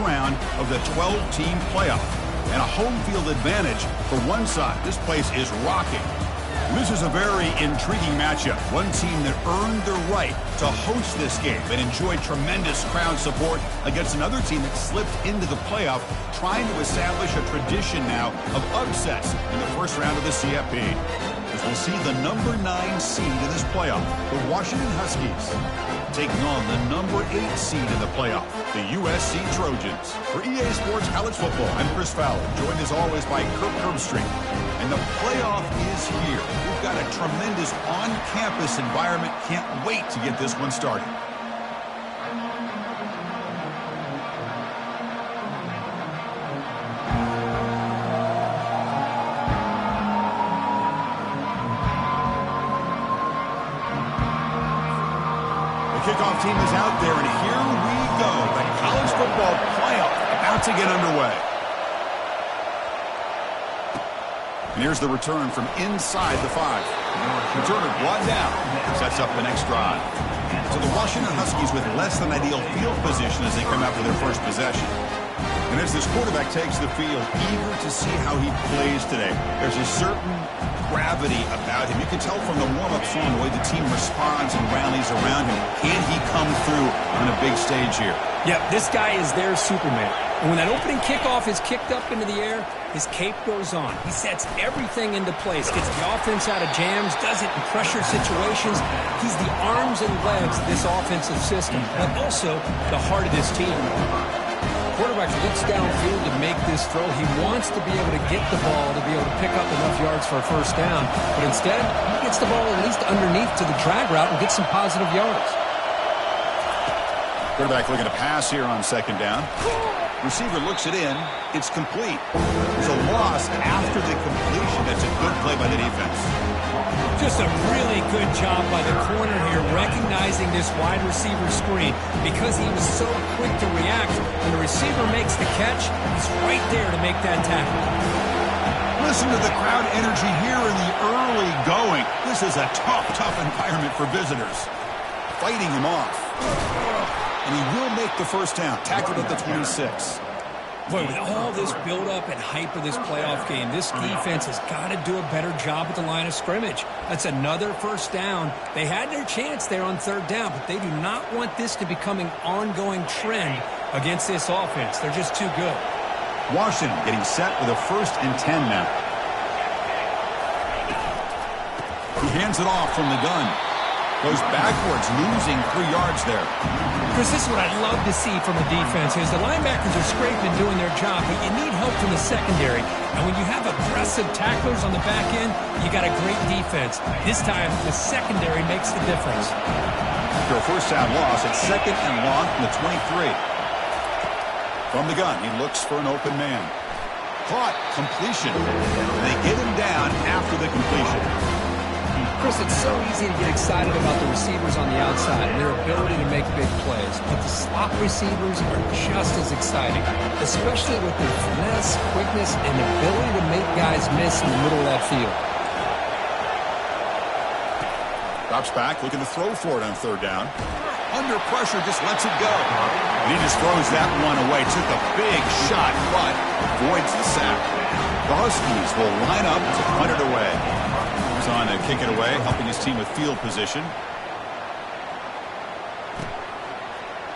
round of the 12-team playoff. And a home field advantage for one side. This place is rocking. This is a very intriguing matchup. One team that earned the right to host this game and enjoyed tremendous crowd support against another team that slipped into the playoff, trying to establish a tradition now of upsets in the first round of the CFP. As we'll see the number 9 seed in this playoff, the Washington Huskies, taking on the number 8 seed in the playoff, the USC Trojans. For EA Sports College Football, I'm Chris Fowler, joined as always by Kirk Herbstreit. And the playoff is here. We've got a tremendous on-campus environment. Can't wait to get this one started. Kickoff team is out there, and here we go. The college football playoff about to get underway. And here's the return from inside the 5. Returner brought down, sets up the next drive. So the Washington Huskies with less than ideal field position as they come out for their first possession. And as this quarterback takes the field, eager to see how he plays today. There's a certain gravity about him. You can tell from the warm-up song the way the team responds and rallies around him. Can he come through on a big stage here? Yep, this guy is their Superman. And when that opening kickoff is kicked up into the air, his cape goes on. He sets everything into place, gets the offense out of jams, does it in pressure situations. He's the arms and legs of this offensive system, but also the heart of this team. Quarterback looks downfield to make this throw. He wants to be able to get the ball to be able to pick up enough yards for a first down. But instead, he gets the ball at least underneath to the drag route and gets some positive yards. Quarterback looking to pass here on second down. Receiver looks it in. It's complete. There's a loss after the completion. That's a good play by the defense. Just a really good job by the corner here, recognizing this wide receiver screen. Because he was so quick to react, when the receiver makes the catch, he's right there to make that tackle. Listen to the crowd energy here in the early going. This is a tough environment for visitors. Fighting him off. And he will make the first down. Tackled at the 26. Boy, with all this build-up and hype of this playoff game, this defense has got to do a better job at the line of scrimmage. That's another first down. They had their chance there on third down, but they do not want this to become an ongoing trend against this offense. They're just too good. Washington getting set with a 1st and 10 now. He hands it off from the gun. Goes backwards, losing 3 yards there. Chris, this is what I'd love to see from the defense is the linebackers are scraping doing their job, but you need help from the secondary. And when you have aggressive tacklers on the back end, you got a great defense. This time, the secondary makes the difference. After a first down loss, it's 2nd and long from the 23. From the gun, he looks for an open man. Caught, completion. And they get him down after the completion. Chris, it's so easy to get excited about the receivers on the outside and their ability to make big plays, but the slot receivers are just as exciting, especially with their finesse, quickness, and ability to make guys miss in the middle of that field. Drops back, looking to throw for it on third down. Under pressure, just lets it go. And he just throws that one away. Took a big shot, but avoids the sack. The Huskies will line up to punt it away. On to kick it away, helping his team with field position.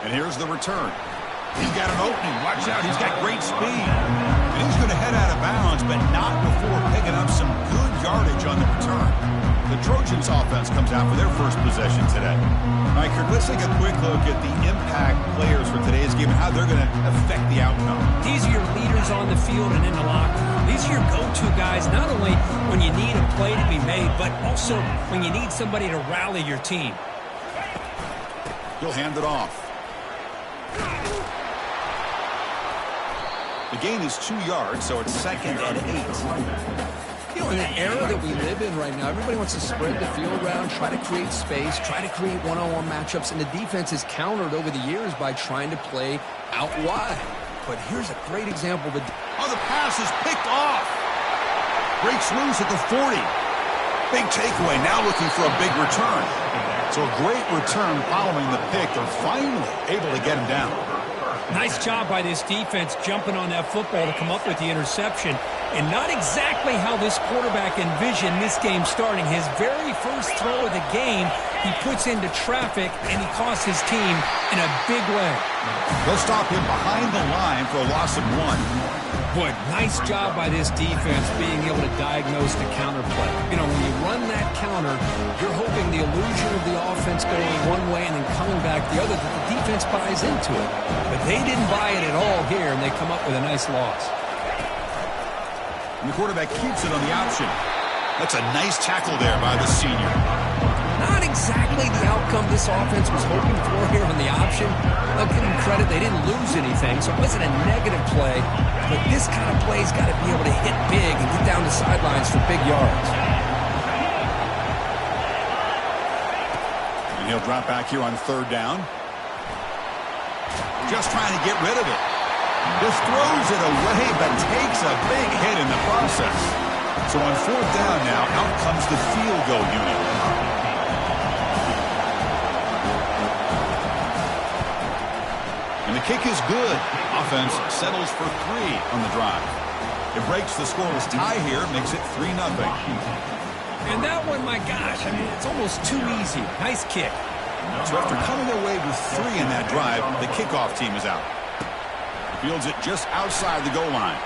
And here's the return. He's got an opening. Watch out. He's got great speed. And he's going to head out of bounds, but not before picking up some good yardage on the return. The Trojans offense comes out for their first possession today. All right, Kirk, let's take a quick look at the impact players for today's game and how they're going to affect the outcome. These are your leaders on the field and in the locker room. These are your go-to guys, not only when you need a play to be made, but also when you need somebody to rally your team. He'll hand it off. The gain is 2 yards, so it's 2nd and 8. You know, in the era that we live in right now, everybody wants to spread the field around, try to create space, try to create one-on-one matchups, and the defense is countered over the years by trying to play out wide. But here's a great example. Oh, the pass is picked off. Breaks loose at the 40. Big takeaway, now looking for a big return. So a great return following the pick. They're finally able to get him down. Nice job by this defense jumping on that football to come up with the interception. And not exactly how this quarterback envisioned this game starting. His very first throw of the game, he puts into traffic, and he costs his team in a big way. They'll stop him behind the line for a loss of 1. Boy, nice job by this defense being able to diagnose the counter play. You know, when you run that counter, you're hoping the illusion of the offense going one way and then coming back the other, that the defense buys into it. But they didn't buy it at all here, and they come up with a nice loss. And the quarterback keeps it on the option. That's a nice tackle there by the senior. Not exactly the outcome this offense was hoping for here on the option. I'll give them credit, they didn't lose anything, so it wasn't a negative play. But this kind of play's got to be able to hit big and get down the sidelines for big yards. And he'll drop back here on 3rd down. Just trying to get rid of it. Just throws it away, but takes a big hit in the process. So on 4th down now, out comes the field goal unit. And the kick is good. Offense settles for 3 on the drive. It breaks the scoreless tie here, makes it 3-0. And that one, my gosh, I mean, it's almost too easy. Nice kick. So after coming away with 3 in that drive, the kickoff team is out. Fields it just outside the goal line.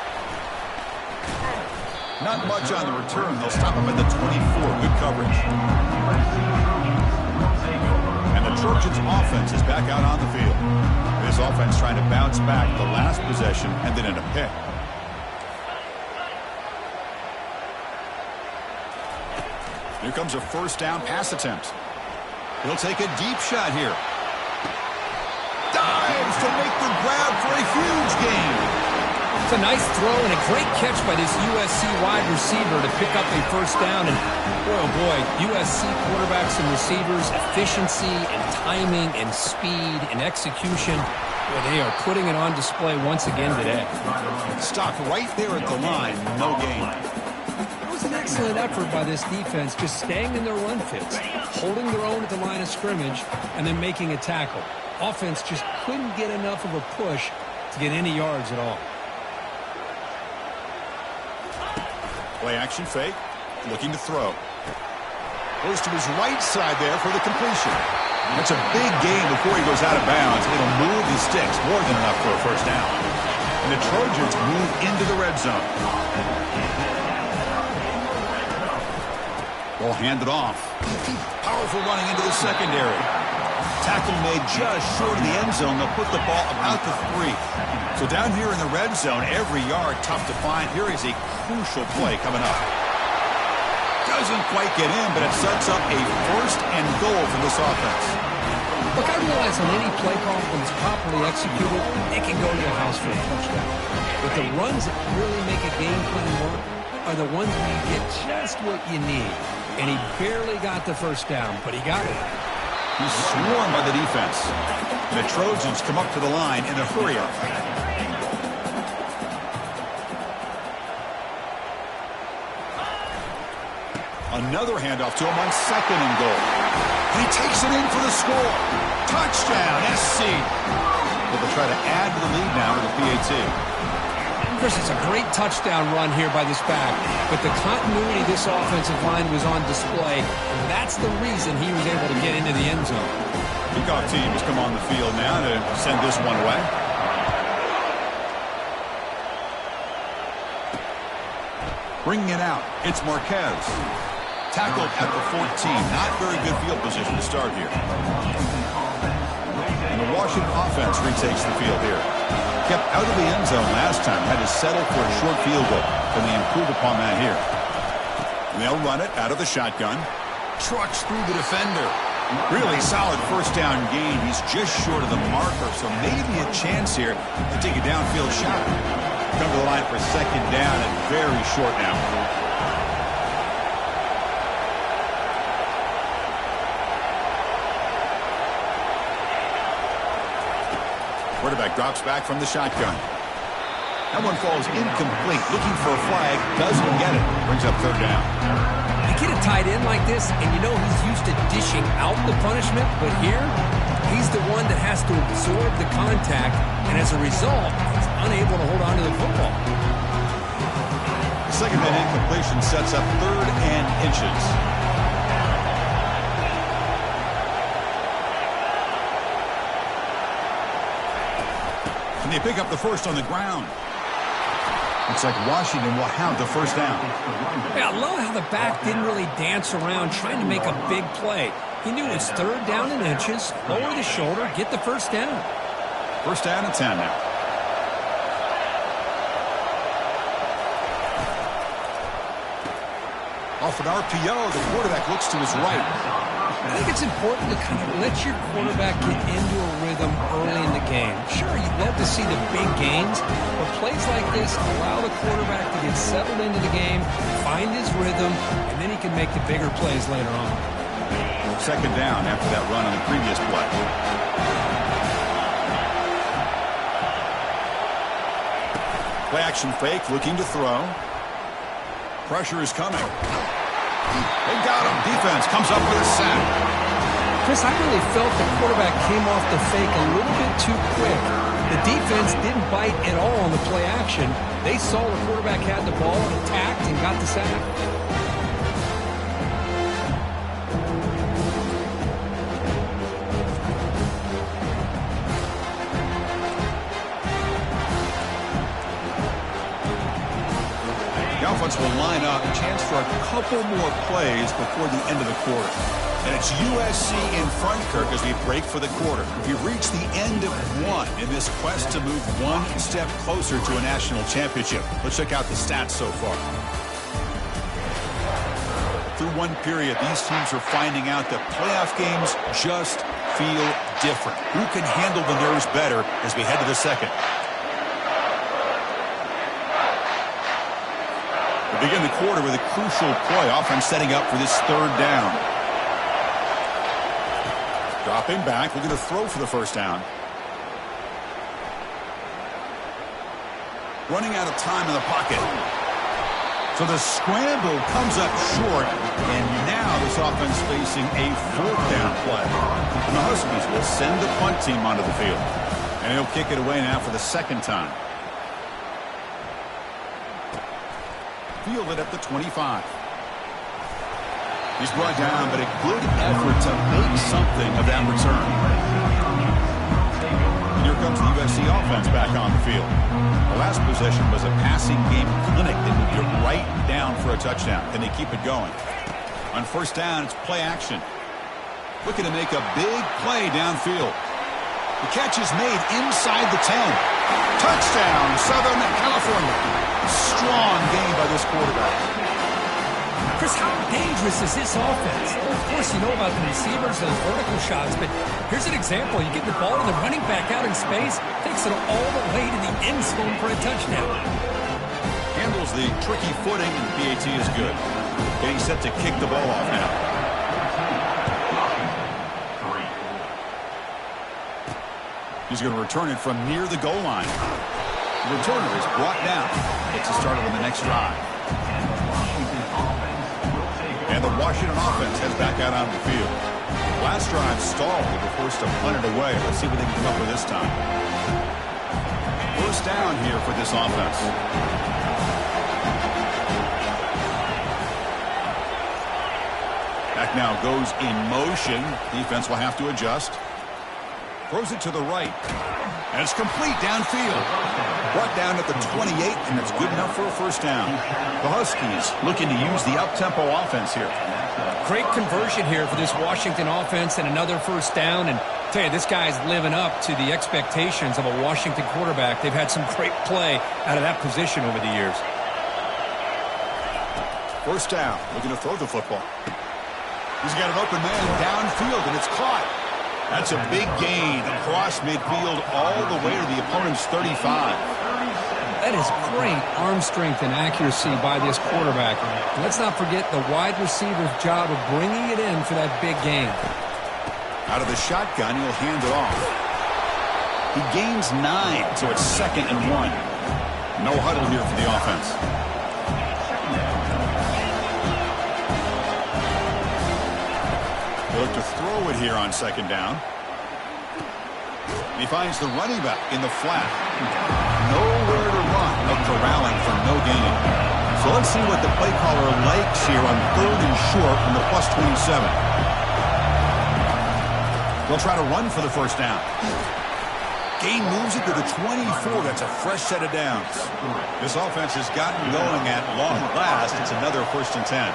Not much on the return. They'll stop him at the 24. Good coverage. And the Trojans' offense is back out on the field. This offense trying to bounce back. The last possession ended in a pick. Here comes a 1st down pass attempt. He'll take a deep shot here. Dives to make the grab for a huge gain. It's a nice throw and a great catch by this USC wide receiver to pick up a 1st down. And boy, oh boy, USC quarterbacks and receivers, efficiency and timing and speed and execution. Boy, they are putting it on display once again today. Stopped right there at the line. No gain. It was an excellent effort by this defense, just staying in their run fits, holding their own at the line of scrimmage, and then making a tackle. Offense just couldn't get enough of a push to get any yards at all. Play action fake, looking to throw. Goes to his right side there for the completion. That's a big gain before he goes out of bounds. It'll move the sticks, more than enough for a 1st down. And the Trojans move into the red zone. Ball handed off. Powerful running into the secondary. Tackle made just short of the end zone. They'll put the ball about the 3. So down here in the red zone, every yard tough to find. Here is a crucial play coming up. Doesn't quite get in, but it sets up a 1st and goal for this offense. Look, I realize on any play call, when it's properly executed, it can go to the house for a touchdown. But the runs that really make a game plan work are the ones where you get just what you need. And he barely got the 1st down, but he got it. He's swarmed by the defense. And the Trojans come up to the line in a hurry-up. Another handoff to him on 2nd and goal. And he takes it in for the score. Touchdown, SC. But they'll try to add to the lead now with the PAT. Chris, it's a great touchdown run here by this back, but the continuity of this offensive line was on display, and that's the reason he was able to get into the end zone. Kickoff team has come on the field now to send this one away. Bringing it out, it's Marquez. Tackled at the 14. Not very good field position to start here. And the Washington offense retakes the field here. Kept out of the end zone last time. Had to settle for a short field goal. Can they improve upon that here? And they'll run it out of the shotgun. Trucks through the defender. Really solid 1st down gain. He's just short of the marker, so maybe a chance here to take a downfield shot. Come to the line for 2nd down and very short now. Quarterback drops back from the shotgun. That one falls incomplete. Looking for a flag. Doesn't get it. Brings up 3rd down. You get a tight end like this, and you know he's used to dishing out the punishment, but here, He's the one that has to absorb the contact, and as a result, he's unable to hold on to the football. The second man incompletion sets up 3rd and inches. And they pick up the first on the ground. Looks like Washington will have the first down. Yeah, I love how the back didn't really dance around trying to make a big play. He knew it's 3rd down and inches, lower the shoulder, get the first down. First down and 10 now. Off an RPO, the quarterback looks to his right. I think it's important to kind of let your quarterback get into a rhythm early in the game. Sure, you'd love to see the big gains, but plays like this allow the quarterback to get settled into the game, find his rhythm, and then he can make the bigger plays later on. Second down after that run on the previous play. Play action fake, looking to throw. Pressure is coming. They got him. Defense comes up with a sack. Chris, I really felt the quarterback came off the fake a little bit too quick. The defense didn't bite at all on the play action. They saw the quarterback had the ball, attacked, and got the sack. Offense will line up, a chance for a couple more plays before the end of the quarter. And it's USC in front, Kirk, as we break for the quarter. We've reached the end of one in this quest to move one step closer to a national championship. Let's check out the stats so far. Through one period, these teams are finding out that playoff games just feel different. Who can handle the nerves better as we head to the second? We begin the quarter with a crucial play. Offense setting up for this 3rd down. Dropping back, looking to throw for the first down. Running out of time in the pocket. So the scramble comes up short, and now this offense facing a 4th down play. And the Huskies will send the punt team onto the field. And he'll kick it away now for the 2nd time. Fielded at the 25. He's brought down, but a good effort to make something of that return. And here comes the USC offense back on the field. The last possession was a passing game clinic that moved it right down for a touchdown. Can they keep it going? On first down, it's play action. Looking to make a big play downfield. The catch is made inside the 10. Touchdown, Southern California. Strong game by this quarterback. Chris, how dangerous is this offense? Of course, you know about the receivers, those vertical shots, but here's an example. You get the ball and the running back out in space, takes it all the way to the end zone for a touchdown. Handles the tricky footing, and the PAT is good. Getting set to kick the ball off now. He's going to return it from near the goal line. The returner is brought down. Gets us started on the next drive. And the Washington offense heads back out onto the field. Last drive stalled. They were forced to punt it away. Let's see what they can come up with this time. First down here for this offense. Back now goes in motion. Defense will have to adjust. Throws it to the right. And it's complete downfield. Brought down at the 28, and that's good enough for a first down. The Huskies looking to use the up-tempo offense here. Great conversion here for this Washington offense and another first down. And I tell you, this guy's living up to the expectations of a Washington quarterback. They've had some great play out of that position over the years. First down, looking to throw the football. He's got an open man downfield, and it's caught. That's a big gain across midfield all the way to the opponent's 35. That is great arm strength and accuracy by this quarterback. And let's not forget the wide receiver's job of bringing it in for that big gain. Out of the shotgun, he'll hand it off. He gains 9, so it's 2nd and 1. No huddle here for the offense. Look to throw it here on 2nd down. He finds the running back in the flat. Nowhere to run, but corralling for no gain. So let's see what the play caller likes here on 3rd and short from the +27. They'll try to run for the first down. Gain moves it to the 24. That's a fresh set of downs. This offense has gotten going at long last. It's another 1st and 10.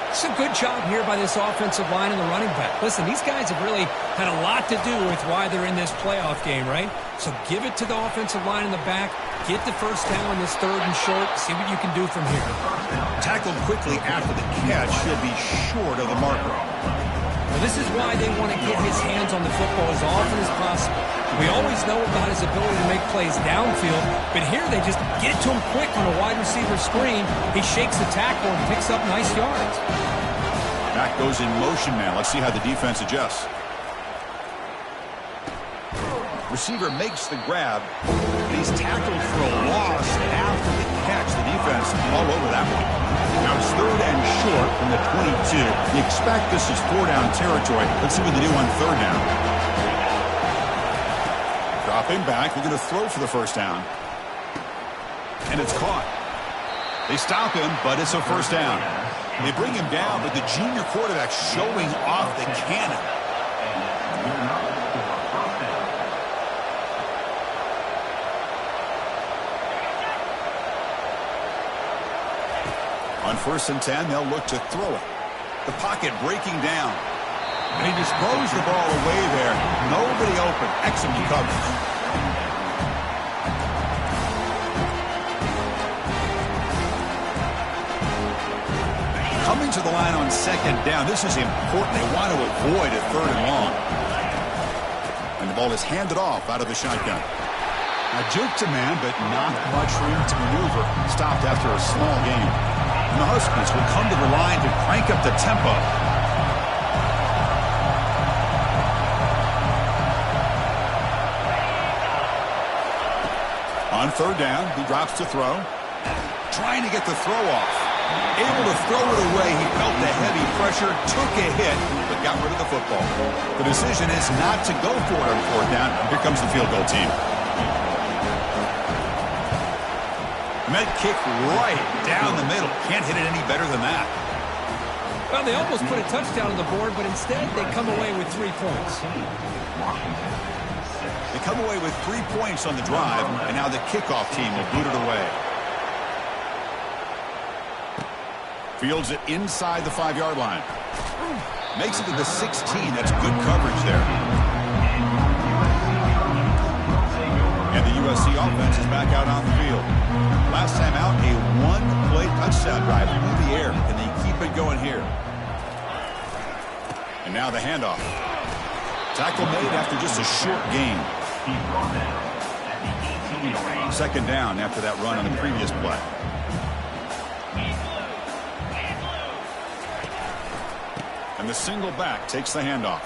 It's a good job here by this offensive line and the running back. Listen, these guys have really had a lot to do with why they're in this playoff game, right? So give it to the offensive line in the back. Get the first down in this 3rd and short. See what you can do from here. Tackled quickly after the catch. Should be short of the marker. Well, this is why they want to get his hands on the football as often as possible. We always know about his ability to make plays downfield, but here they just get it to him quick on a wide receiver screen. He shakes the tackle and picks up nice yards. Back goes in motion now. Let's see how the defense adjusts. Receiver makes the grab. He's tackled for a loss after the catch. The defense all over that one. Now it's 3rd and short from the 22. You expect this is 4-down territory. Let's see what they do on 3rd down. Dropping back. They're going to throw for the first down. And it's caught. They stop him, but it's a first down. They bring him down, but the junior quarterback showing off the cannon. On 1st and 10, they'll look to throw it. The pocket breaking down. And he just throws the ball away there. Nobody open. Excellent coverage. Coming to the line on 2nd down. This is important. They want to avoid a 3rd and long. And the ball is handed off out of the shotgun. Now juke to man, but not much room to maneuver. Stopped after a small gain. And the Huskies will come to the line to crank up the tempo. On 3rd down, he drops to throw. Trying to get the throw off. Able to throw it away. He felt the heavy pressure, took a hit, but got rid of the football. The decision is not to go for it on 4th down. Here comes the field goal team. Met kick right down the middle. Can't hit it any better than that. Well, they almost put a touchdown on the board, but instead they come away with 3 points. They come away with 3 points on the drive, and now the kickoff team will boot it away. Fields it inside the 5-yard line. Makes it to the 16. That's good coverage there. And the USC offense is back out on the field. Last time out, a 1-play touchdown drive through the air, and they keep it going here. And now the handoff. Tackle made after just a short gain. 2nd down after that run on the previous play. And the single back takes the handoff.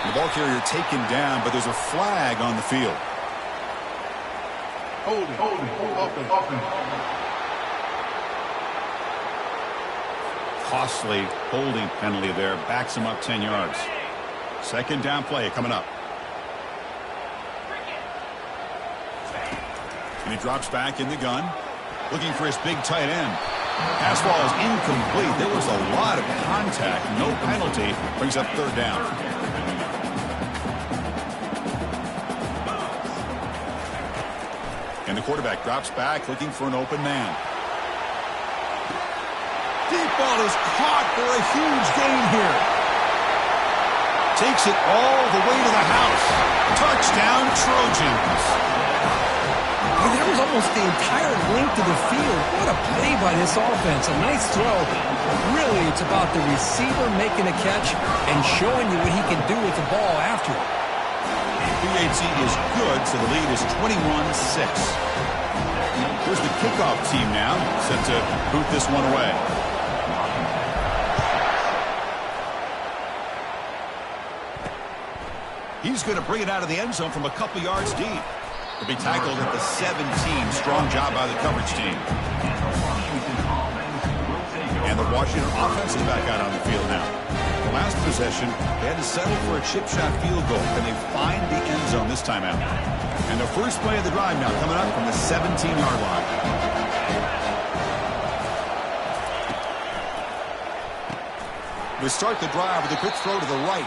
And the ball carrier taken down, but there's a flag on the field. Open. Costly holding penalty there. Backs him up 10 yards. 2nd down play coming up. And he drops back in the gun. Looking for his big tight end. Pass ball is incomplete. There was a lot of contact. No penalty. Brings up 3rd down. And the quarterback drops back looking for an open man. Deep ball is caught for a huge gain here. Takes it all the way to the house. Touchdown, Trojans. And there was almost the entire length of the field. What a play by this offense. A nice throw. Really, it's about the receiver making a catch and showing you what he can do with the ball after it. PAT is good, so the lead is 21-6. Here's the kickoff team now, set to boot this one away. He's going to bring it out of the end zone from a couple yards deep. He'll be tackled at the 17. Strong job by the coverage team. And the Washington offense is back out on the field now. The Last possession, they had to settle for a chip shot field goal. Can they find the end zone this time out? And the first play of the drive now coming up from the 17-yard line. They start the drive with a quick throw to the right.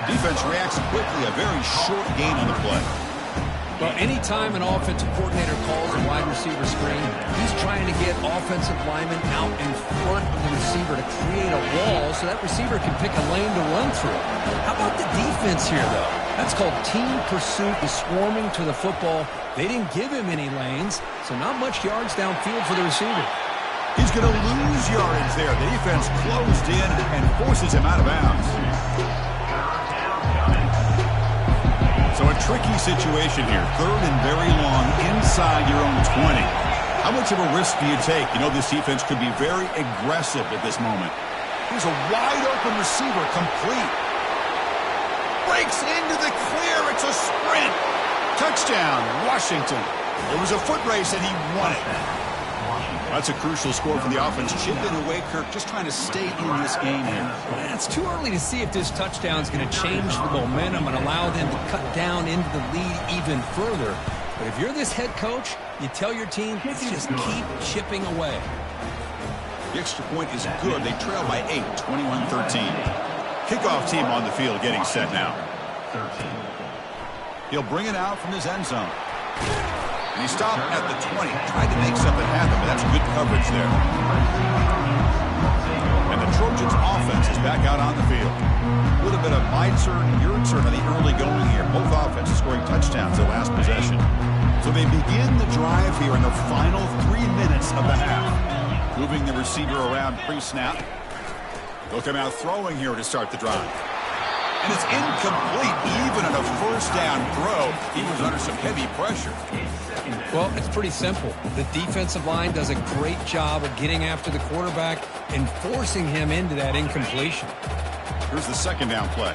Defense reacts quickly, a very short gain on the play. Well, anytime an offensive coordinator calls a wide receiver screen, he's trying to get offensive linemen out in front of the receiver to create a wall so that receiver can pick a lane to run through. How about the defense here, though? That's called team pursuit, the swarming to the football. They didn't give him any lanes, so not much yards downfield for the receiver. He's going to lose yardage there. The defense closed in and forces him out of bounds. So a tricky situation here. Third and very long inside your own 20. How much of a risk do you take? You know this defense could be very aggressive at this moment. Here's a wide-open receiver, complete. Breaks into the clear. It's a sprint. Touchdown, Washington. It was a foot race, and he won it. That's a crucial score for the offense. Chipping away, Kirk, just trying to stay in this game here. It's too early to see if this touchdown is going to change the momentum and allow them to cut down into the lead even further. But if you're this head coach, you tell your team, let's just keep chipping away. The extra point is good. They trail by 8, 21-13. Kickoff team on the field getting set now. He'll bring it out from his end zone. And he stopped at the 20. Tried to make something happen, but that's good coverage there. And the Trojans' offense is back out on the field. A little bit of my turn, your turn on the early going here. Both offenses scoring touchdowns their last possession. So they begin the drive here in the final 3 minutes of the half. Moving the receiver around pre-snap. They'll come out throwing here to start the drive. And it's incomplete, even on a first down throw. He was under some heavy pressure. Well, it's pretty simple. The defensive line does a great job of getting after the quarterback and forcing him into that incompletion. Here's the second down play.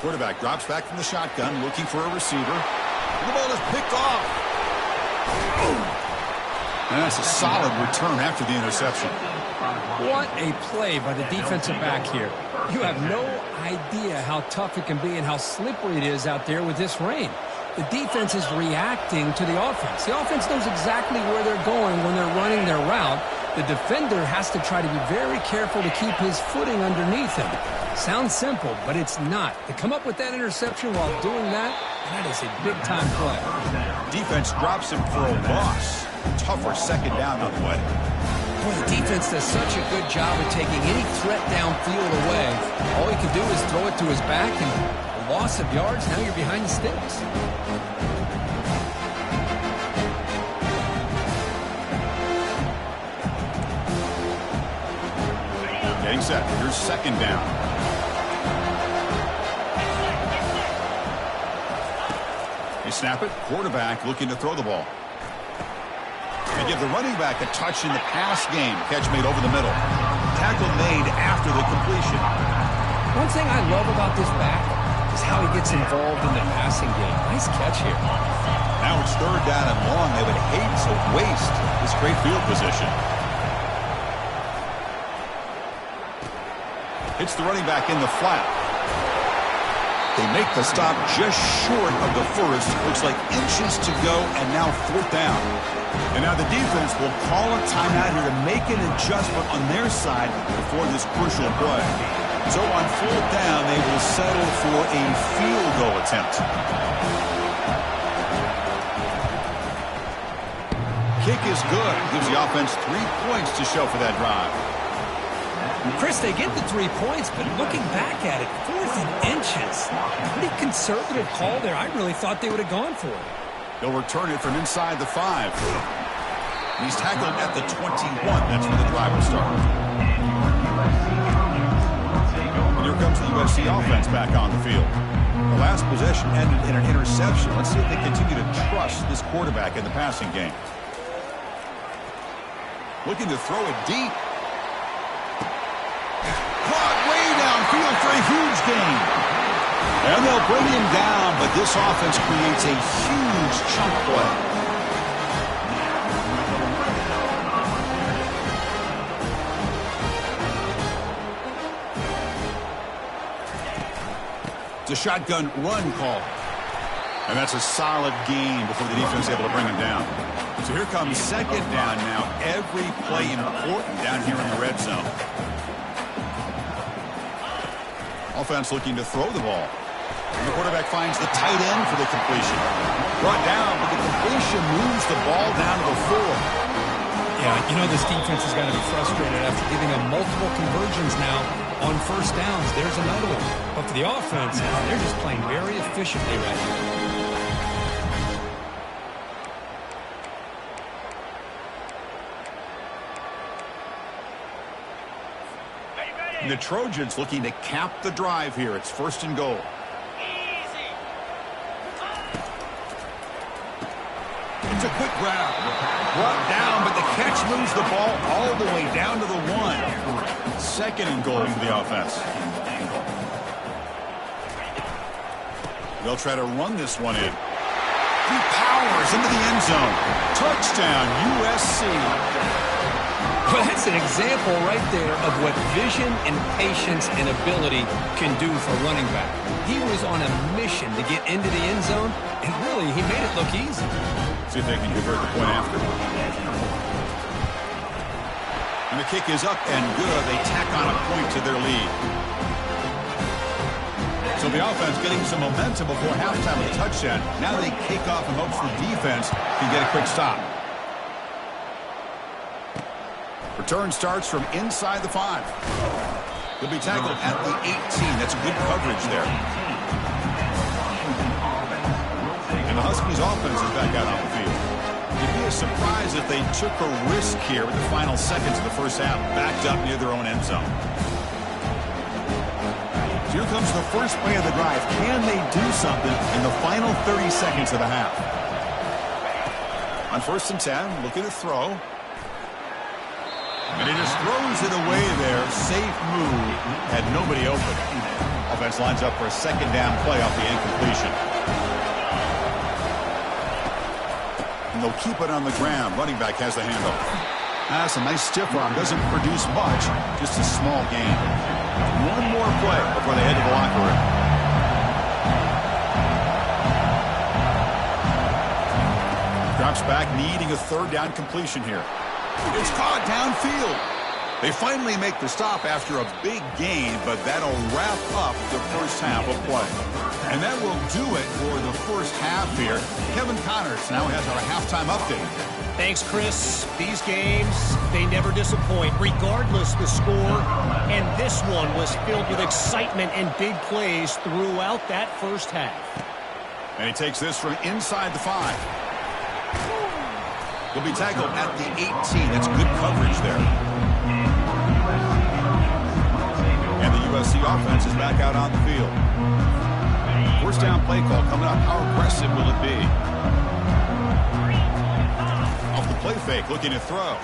Quarterback drops back from the shotgun, looking for a receiver. The ball is picked off. And that's a solid return after the interception. What a play by the defensive back here. You have no idea how tough it can be and how slippery it is out there with this rain. The defense is reacting to the offense. The offense knows exactly where they're going when they're running their route. The defender has to try to be very careful to keep his footing underneath him. Sounds simple, but it's not. To come up with that interception while doing that, that is a big-time play. Defense drops him for a loss. Tougher second down on the way. Boy, the defense does such a good job of taking any threat downfield away. All he can do is throw it to his back, and a loss of yards, now you're behind the sticks. Getting set. Here's second down. They snap it. Quarterback looking to throw the ball. They give the running back a touch in the pass game. Catch made over the middle. Tackle made after the completion. One thing I love about this back is how he gets involved in the passing game. Nice catch here. Now it's third down and long. They would hate to waste this great field position. Hits the running back in the flat. They make the stop just short of the first. Looks like inches to go, and now fourth down. And now the defense will call a timeout here to make an adjustment on their side before this crucial play. So on fourth down, they will settle for a field goal attempt. Kick is good. Gives the offense 3 points to show for that drive. Chris, they get the 3 points, but looking back at it, 4th and inches. Pretty conservative call there. I really thought they would have gone for it. They'll return it from inside the 5. He's tackled at the 21. That's where the drive will start. And here comes the USC offense back on the field. The last possession ended in an interception. Let's see if they continue to trust this quarterback in the passing game. Looking to throw it deep. Caught way downfield for a huge gain. And they'll bring him down, but this offense creates a huge chunk play. It's a shotgun run call. And that's a solid gain before the defense is able to bring him down. So here comes second down now. Every play important down here in the red zone. Offense looking to throw the ball. And the quarterback finds the tight end for the completion. Brought down, but the completion moves the ball down to the 4. Yeah, you know this defense has got to be frustrated after giving them multiple conversions now on first downs. There's another one. But for the offense, they're just playing very efficiently right now. And the Trojans looking to cap the drive here. It's first and goal. It's a quick grab. Brought down, but the catch moves the ball all the way down to the 1. Second and goal for the offense. They'll try to run this one in. He powers into the end zone. Touchdown, USC. Well, that's an example right there of what vision and patience and ability can do for a running back. He was on a mission to get into the end zone, and really, he made it look easy. See if they can convert the point after. And the kick is up and good. They tack on a point to their lead. So the offense getting some momentum before halftime with a touchdown. Now they kick off in hopes the defense can get a quick stop. Return starts from inside the 5. He'll be tackled at the 18. That's good coverage there. And the Huskies offense is back out on the field. It'd be a surprise if they took a risk here with the final seconds of the first half, backed up near their own end zone. So here comes the first play of the drive. Can they do something in the final 30 seconds of the half? On first and 10, looking to throw. And he just throws it away there. Safe move. Had nobody open. Offense lines up for a second down play off the incompletion. And they'll keep it on the ground. Running back has the handoff. That's a nice stiff arm. Doesn't produce much. Just a small gain. One more play before they head to the locker room. Drops back, needing a third down completion here. It's caught downfield. They finally make the stop after a big gain, but that'll wrap up the first half of play. And that will do it for the first half here. Kevin Connors now has our halftime update. Thanks, Chris. These games, they never disappoint, regardless the score. And this one was filled with excitement and big plays throughout that first half. And he takes this from inside the 5. He'll be tackled at the 18. That's good coverage there. And the USC offense is back out on the field. First down play call coming up. How aggressive will it be? Off the play fake, looking to throw.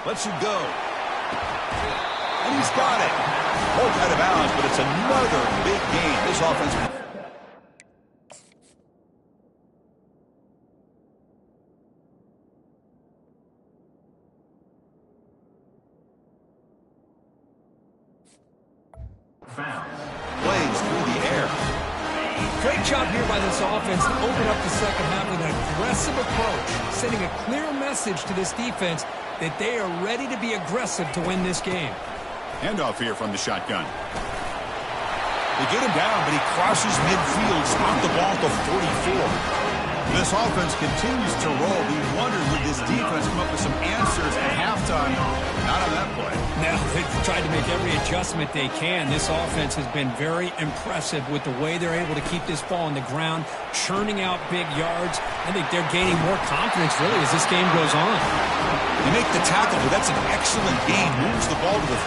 Lets it go. And he's got it. Both out of bounds, but it's another big gain. This offense... plays through the air. Great job here by this offense to open up the second half with an aggressive approach, sending a clear message to this defense that they are ready to be aggressive to win this game. Handoff here from the shotgun. They get him down, but he crosses midfield, spot the ball at the 44. This offense continues to roll. We wondered, would this defense come up with some answers at halftime? Not on that play. Now, they've tried to make every adjustment they can. This offense has been very impressive with the way they're able to keep this ball on the ground, churning out big yards. I think they're gaining more confidence, really, as this game goes on. They make the tackle, but that's an excellent gain. Moves the ball to the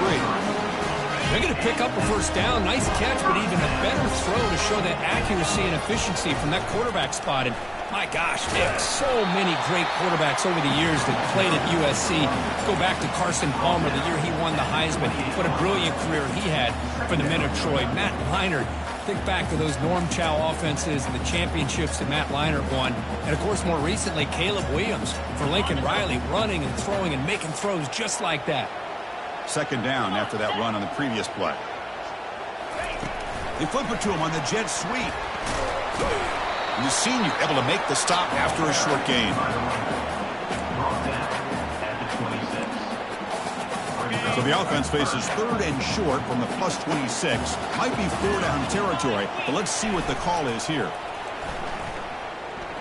33. They're going to pick up a first down. Nice catch, but even a better throw to show that accuracy and efficiency from that quarterback spot. And my gosh, Nick, so many great quarterbacks over the years that played at USC. Go back to Carson Palmer, the year he won the Heisman. What a brilliant career he had for the men of Troy. Matt Leinart, think back to those Norm Chow offenses and the championships that Matt Leinart won. And, of course, more recently, Caleb Williams for Lincoln Riley, running and throwing and making throws just like that. Second down after that run on the previous play. They flip it to him on the jet sweep. And the senior able to make the stop after a short gain. So the offense faces third and short from the plus 26. Might be 4-down territory, but let's see what the call is here.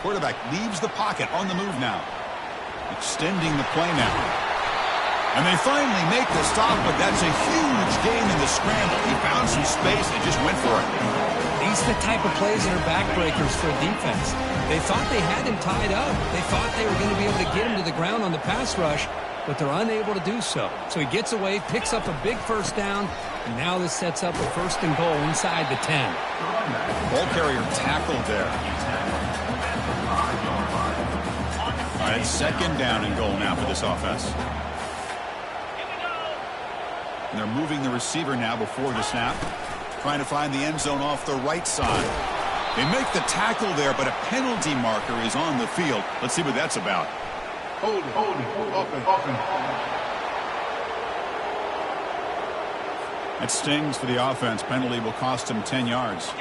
Quarterback leaves the pocket on the move now. Extending the play now. And they finally make the stop, but that's a huge gain in the scramble. He found some space and just went for it. These are the type of plays that are backbreakers for a defense. They thought they had him tied up. They thought they were going to be able to get him to the ground on the pass rush, but they're unable to do so. So he gets away, picks up a big first down, and now this sets up a first and goal inside the 10. Ball carrier tackled there. All right, second down and goal now for this offense. And they're moving the receiver now before the snap. Trying to find the end zone off the right side. They make the tackle there, but a penalty marker is on the field. Let's see what that's about. Hold it, open. That stings for the offense. Penalty will cost him 10 yards.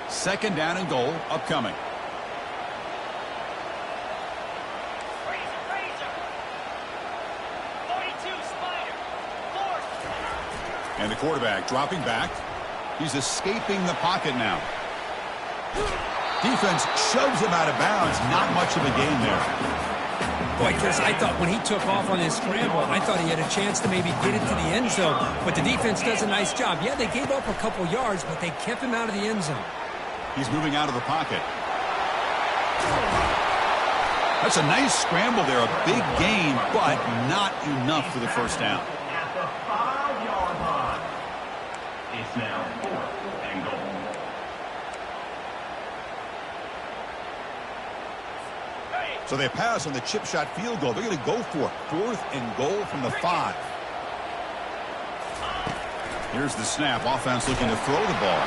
Second down and goal upcoming. And the quarterback dropping back. He's escaping the pocket now. Defense shoves him out of bounds. Not much of a gain there. Boy, Chris, I thought when he took off on his scramble, I thought he had a chance to maybe get it to the end zone. But the defense does a nice job. Yeah, they gave up a couple yards, but they kept him out of the end zone. He's moving out of the pocket. That's a nice scramble there. A big gain, but not enough for the first down. It's now 4th and goal. So they pass on the chip shot field goal. They're going to go for it. 4th and goal from the 5. Here's the snap. Offense looking to throw the ball.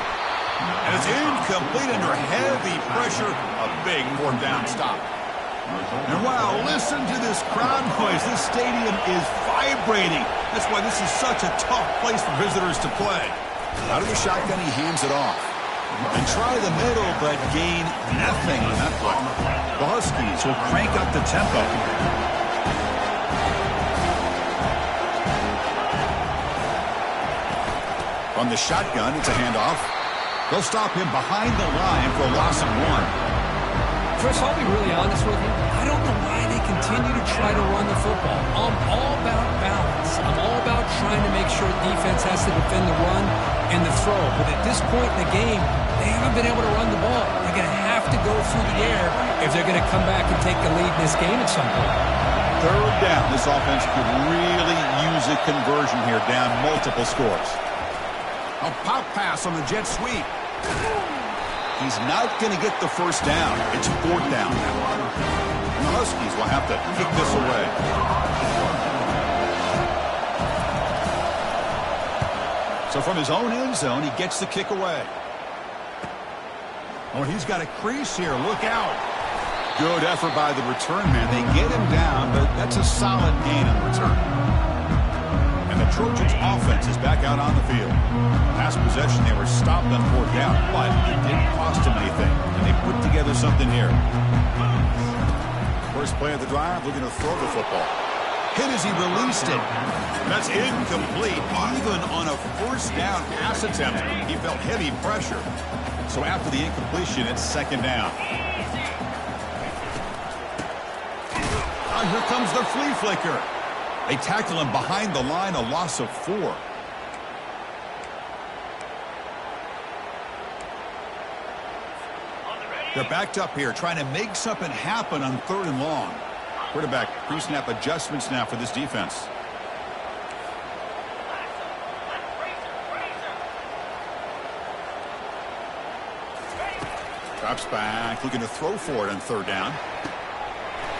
And it's incomplete under heavy pressure. A big 4th down stop. And wow, listen to this crowd noise. This stadium is vibrating. That's why this is such a tough place for visitors to play. Out of the shotgun, he hands it off. And try the middle, but gain nothing on that play. The Huskies will crank up the tempo. From the shotgun, it's a handoff. They'll stop him behind the line for a loss of 1. Chris, I'll be really honest with you. I don't know why they continue to try to run the football. I'm all about balance. I'm all about trying to make sure defense has to defend the run and the throw. But at this point in the game, they haven't been able to run the ball. They're going to have to go through the air if they're going to come back and take the lead in this game at some point. Third down. This offense could really use a conversion here, down multiple scores. A pop pass on the jet sweep. He's not going to get the first down. It's 4th down now. And the Huskies will have to kick this away. So from his own end zone, he gets the kick away. Oh, he's got a crease here. Look out. Good effort by the return man. They get him down, but that's a solid gain on the return. And the Trojans' offense is back out on the field. Last possession, they were stopped on 4th down, but it didn't cost them anything. And they put together something here. First play of the drive, looking to throw the football. Hit as he released it. That's incomplete. Even on a first down pass attempt, he felt heavy pressure. So after the incompletion, it's 2nd down. And here comes the flea flicker. They tackle him behind the line, a loss of 4. They're backed up here, trying to make something happen on 3rd and long. Quarterback pre-snap adjustments now for this defense. Drops back, looking to throw for it on third down.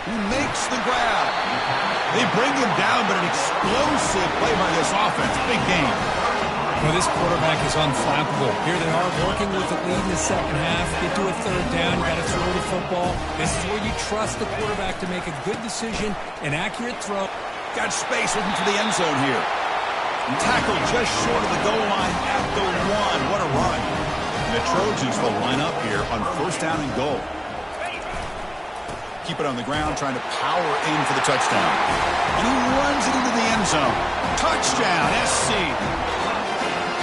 He makes the grab. They bring him down, but an explosive play by this offense. Big game. Well, this quarterback is unflappable. Here they are working with the lead in the second half. Get to a third down, you got to throw the football. This is where you trust the quarterback to make a good decision, an accurate throw. Got space looking for the end zone here. And tackled just short of the goal line at the 1. What a run. And the Trojans will line up here on first down and goal. Keep it on the ground, trying to power in for the touchdown. And he runs it into the end zone. Touchdown, SC.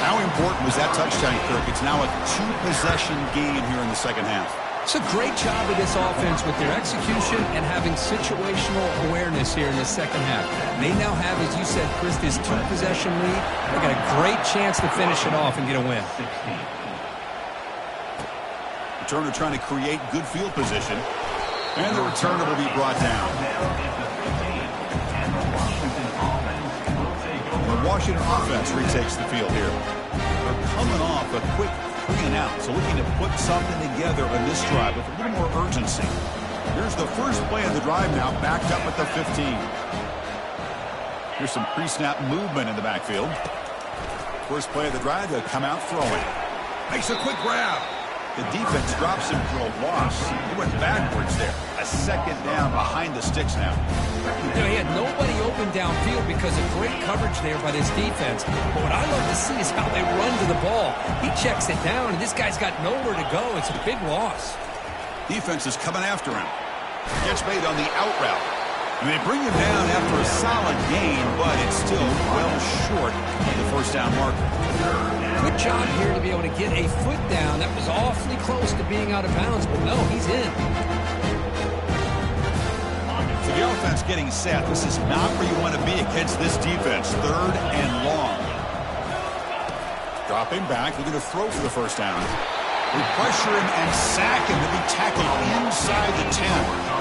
How important was that touchdown, Kirk? It's now a 2-possession game here in the second half. It's a great job of this offense with their execution and having situational awareness here in the second half. They now have, as you said, Chris, this 2-possession lead. They got a great chance to finish it off and get a win. Returner trying to create good field position. And the returner will be brought down. The Washington offense retakes the field here. They're coming off a quick 3-and-out, so looking to put something together on this drive with a little more urgency. Here's the first play of the drive now, backed up at the 15. Here's some pre-snap movement in the backfield. First play of the drive, they'll come out throwing. Makes a quick grab. The defense drops him for a loss. He went backwards there. A second down behind the sticks now. You know, he had nobody open downfield because of great coverage there by this defense. But what I love to see is how they run to the ball. He checks it down, and this guy's got nowhere to go. It's a big loss. Defense is coming after him. Gets made on the out route. And they bring him down after a solid gain, but it's still well short of the first down marker. Good job here to be able to get a foot down. That was awfully close to being out of bounds, but no, he's in. So the offense getting set. This is not where you want to be against this defense. Third and long. Dropping back, looking to throw for the first down. We pressure him and sack him to be tackled inside the 10.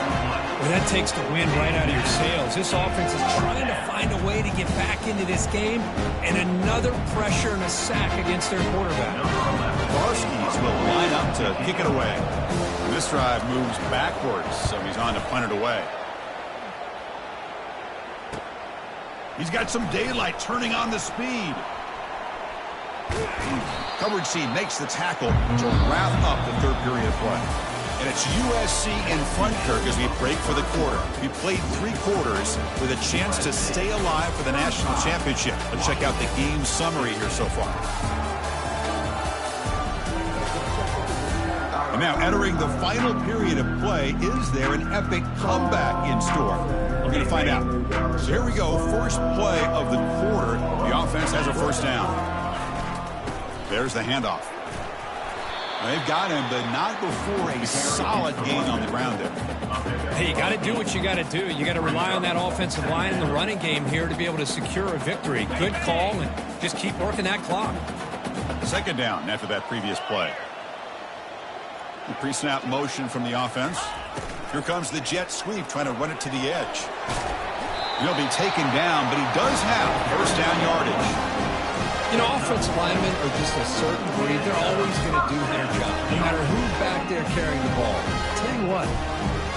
Well, that takes the wind right out of your sails. This offense is trying to find a way to get back into this game, and another pressure and a sack against their quarterback. Barskis will line up to kick it away. And this drive moves backwards, so he's on to punt it away. He's got some daylight, turning on the speed. Coverage C makes the tackle to wrap up the third period of play. And it's USC in front, Kirk, as we break for the quarter. We played 3 quarters with a chance to stay alive for the national championship. Let's check out the game summary here so far. And now entering the final period of play, is there an epic comeback in store? We're going to find out. So here we go, first play of the quarter. The offense has a first down. There's the handoff. They've got him, but not before a solid gain on the ground there. Hey, you got to do what you got to do. You got to rely on that offensive line in the running game here to be able to secure a victory. Good call, and just keep working that clock. Second down after that previous play. The pre-snap motion from the offense. Here comes the jet sweep, trying to run it to the edge. He'll be taken down, but he does have first down yardage. You know, offensive linemen are just a certain breed. They're always going to do their job, no matter who's back there carrying the ball. I'll tell you what,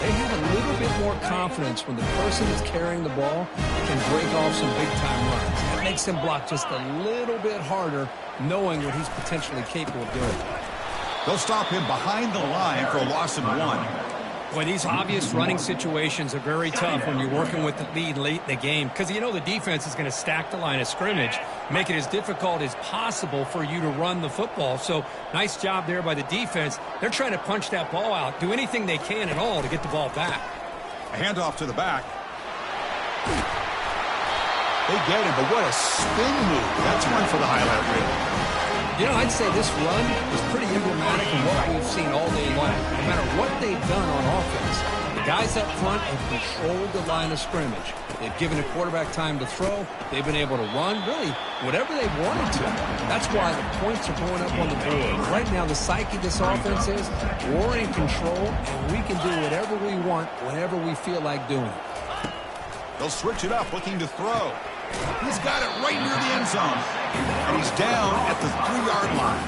they have a little bit more confidence when the person that's carrying the ball can break off some big-time runs. That makes them block just a little bit harder, knowing what he's potentially capable of doing. They'll stop him behind the line for a loss of 1. Boy, these obvious running situations are very tough when you're working with the lead late in the game, because you know the defense is going to stack the line of scrimmage, make it as difficult as possible for you to run the football. So nice job there by the defense. They're trying to punch that ball out, do anything they can at all to get the ball back. A handoff to the back. They get him, but what a spin move. That's one for the highlight reel. You know, I'd say this run is pretty emblematic of what we've seen all day long. No matter what they've done on offense, the guys up front have controlled the line of scrimmage. They've given the quarterback time to throw. They've been able to run, really, whatever they wanted to. That's why the points are going up on the board. Right now, the psyche of this offense is we're in control, and we can do whatever we want whenever we feel like doing it. They'll switch it up, looking to throw. He's got it right near the end zone. And he's down at the 3-yard line.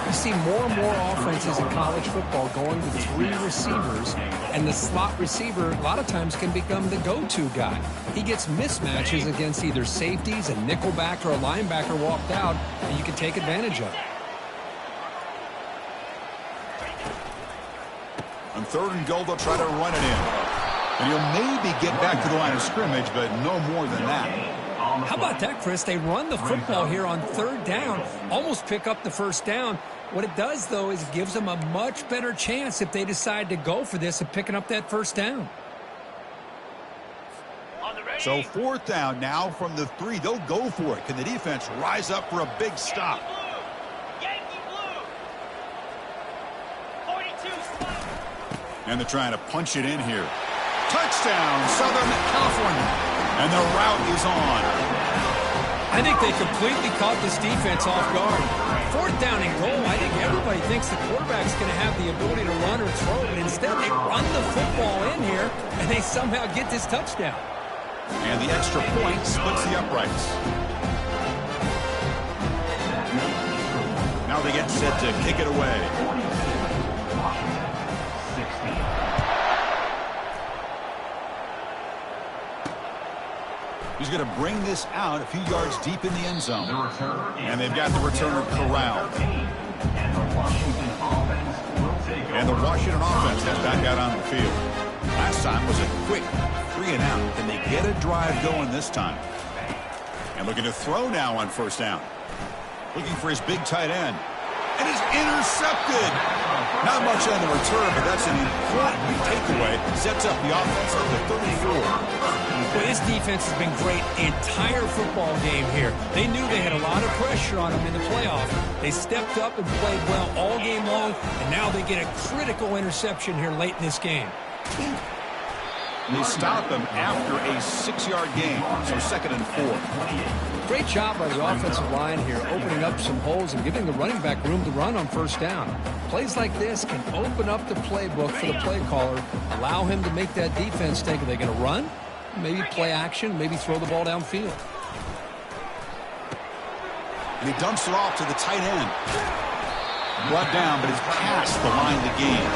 You see more and more offenses in college football going to 3 receivers, and the slot receiver a lot of times can become the go-to guy. He gets mismatches against either safeties, a nickelback, or a linebacker walked out, and you can take advantage of it. On 3rd and goal, they'll try to run it in. And he'll maybe get back to the line of scrimmage, but no more than that. How about that, Chris? They run the football here on 3rd down, almost pick up the 1st down. What it does, though, is it gives them a much better chance if they decide to go for this of picking up that 1st down. So 4th down now from the 3. They'll go for it. Can the defense rise up for a big stop? And they're trying to punch it in here. Touchdown, Southern California. And the route is on. I think they completely caught this defense off guard. 4th down and goal, I think everybody thinks the quarterback's going to have the ability to run or throw, but instead they run the football in here, and they somehow get this touchdown. And the extra point splits the uprights. Now they get set to kick it away. He's going to bring this out a few yards deep in the end zone. And they've got the returner corralled. And the Washington offense heads back out on the field. Last time was a quick 3 and out. Can they get a drive going this time? And looking to throw now on 1st down. Looking for his big tight end. And is intercepted. Not much on the return, but that's an important takeaway. Sets up the offense up to 34. Well, this defense has been great the entire football game here. They knew they had a lot of pressure on them in the playoff. They stepped up and played well all game long, and now they get a critical interception here late in this game. They stop them after a 6-yard gain, so 2nd and 4. Great job by the offensive line here, opening up some holes and giving the running back room to run on 1st down. Plays like this can open up the playbook for the play caller, allow him to make that defense think, are they going to run? Maybe play action, maybe throw the ball downfield. And he dumps it off to the tight end. Brought down, but it's past the line of the game.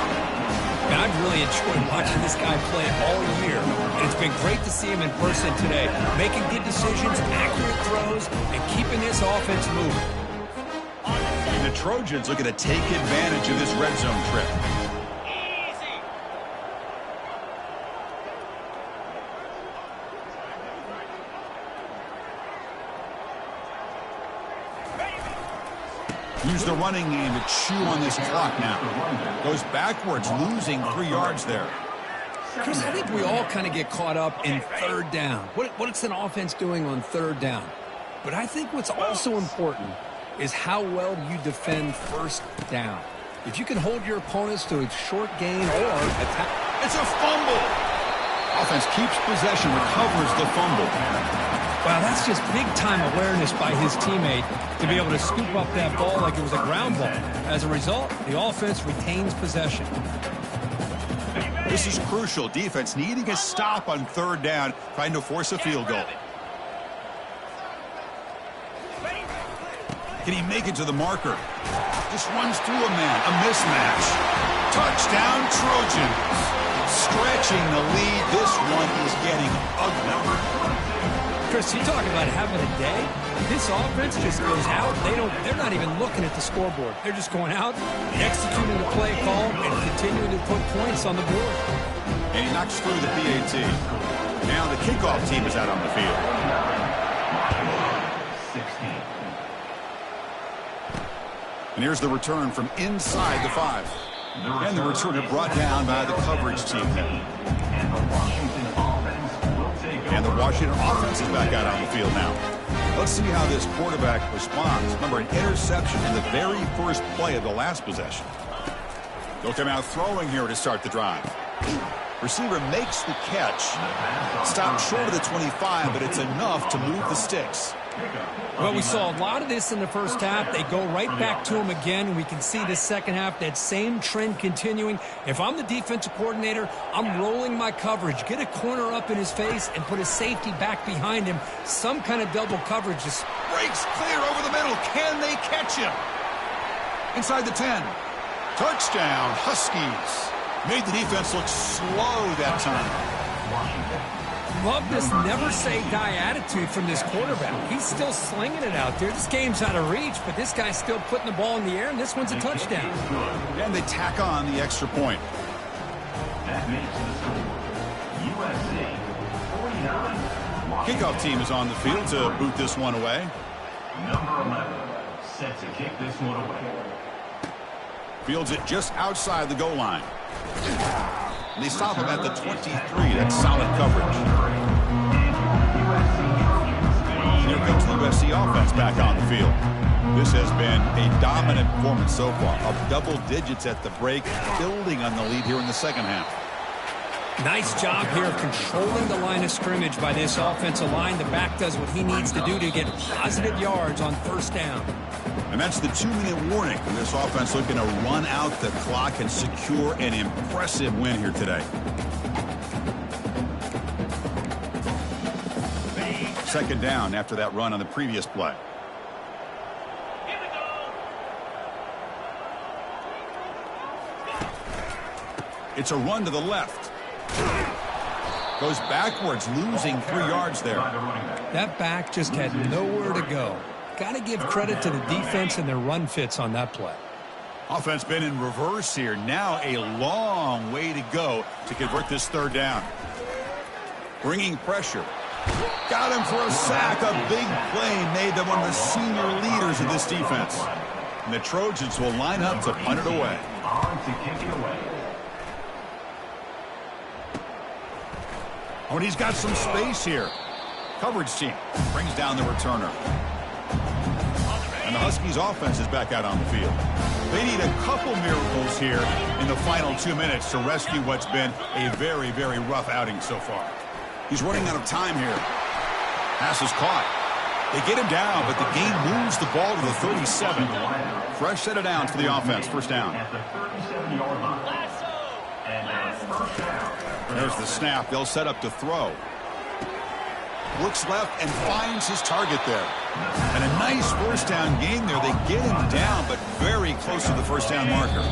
And I've really enjoyed watching this guy play all year. And it's been great to see him in person today. Making good decisions, accurate throws, and keeping this offense moving. And the Trojans looking to take advantage of this red zone trip. Use the running game to chew on this clock now. Goes backwards, losing 3 yards there. Chris, I think we all kind of get caught up in 3rd down. What's an offense doing on 3rd down? But I think what's also important is how well you defend 1st down. If you can hold your opponents to a short gain or attack. It's a fumble. Offense keeps possession, recovers the fumble. Wow, that's just big-time awareness by his teammate to be able to scoop up that ball like it was a ground ball. As a result, the offense retains possession. This is crucial. Defense needing a stop on 3rd down, trying to force a field goal. Can he make it to the marker? Just runs through a man. A mismatch. Touchdown, Trojans. Stretching the lead. This one is getting ugly. Chris, you talking about having a day? This offense just goes out. They're not even looking at the scoreboard. They're just going out, executing the play call, and continuing to put points on the board. And he knocks through the PAT. Now the kickoff team is out on the field. 16. And here's the return from inside the 5. And the returner brought down by the coverage team. And the Washington offense is back out on the field now. Let's see how this quarterback responds. Remember, an interception in the very first play of the last possession. They'll come out throwing here to start the drive. Receiver makes the catch. Stopped short of the 25, but it's enough to move the sticks. Well, we saw a lot of this in the first half. They go right back to him again, and we can see the second half, that same trend continuing. If I'm the defensive coordinator, I'm rolling my coverage. Get a corner up in his face and put a safety back behind him. Some kind of double coverage. Just breaks clear over the middle. Can they catch him? Inside the 10. Touchdown, Huskies. Made the defense look slow that time. Love this never-say-die attitude from this quarterback. He's still slinging it out there. This game's out of reach, but this guy's still putting the ball in the air, and this one's a touchdown. And they tack on the extra point. That makes the score USC 49. Kickoff team is on the field to boot this one away. Number 11 set to kick this one away. Fields it just outside the goal line. They stop him at the 23. That's solid coverage. Here comes the USC offense back on the field. This has been a dominant performance so far. Up double digits at the break, building on the lead here in the second half. Nice job here of controlling the line of scrimmage by this offensive line. The back does what he needs to do to get positive yards on first down. And that's the 2-minute warning. This offense looking to run out the clock and secure an impressive win here today. Second down after that run on the previous play. It's a run to the left. Goes backwards, losing 3 yards there. That back just had nowhere to go. Got to give credit to the defense and their run fits on that play. Offense been in reverse here. Now a long way to go to convert this third down. Bringing pressure. Got him for a sack. A big play made them one of the senior leaders of this defense. And the Trojans will line up to punt it away. On to kick it away. Oh, and he's got some space here. Coverage team brings down the returner. And the Huskies offense is back out on the field. They need a couple miracles here in the final 2 minutes to rescue what's been a very, very rough outing so far. He's running out of time here. Pass is caught. They get him down, but the game moves the ball to the 37. Fresh set of downs for the offense. First down. At the 37-yard line. And first down. There's the snap. They'll set up to throw. Looks left and finds his target there. And a nice first down gain there. They get him down, but very close to the first down marker.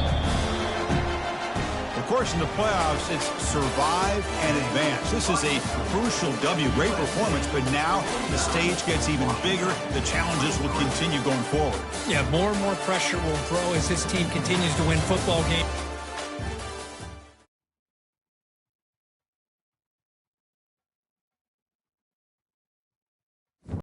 Of course, in the playoffs, it's survive and advance. This is a crucial W. Great performance, but now the stage gets even bigger. The challenges will continue going forward. Yeah, more and more pressure will grow as this team continues to win football games.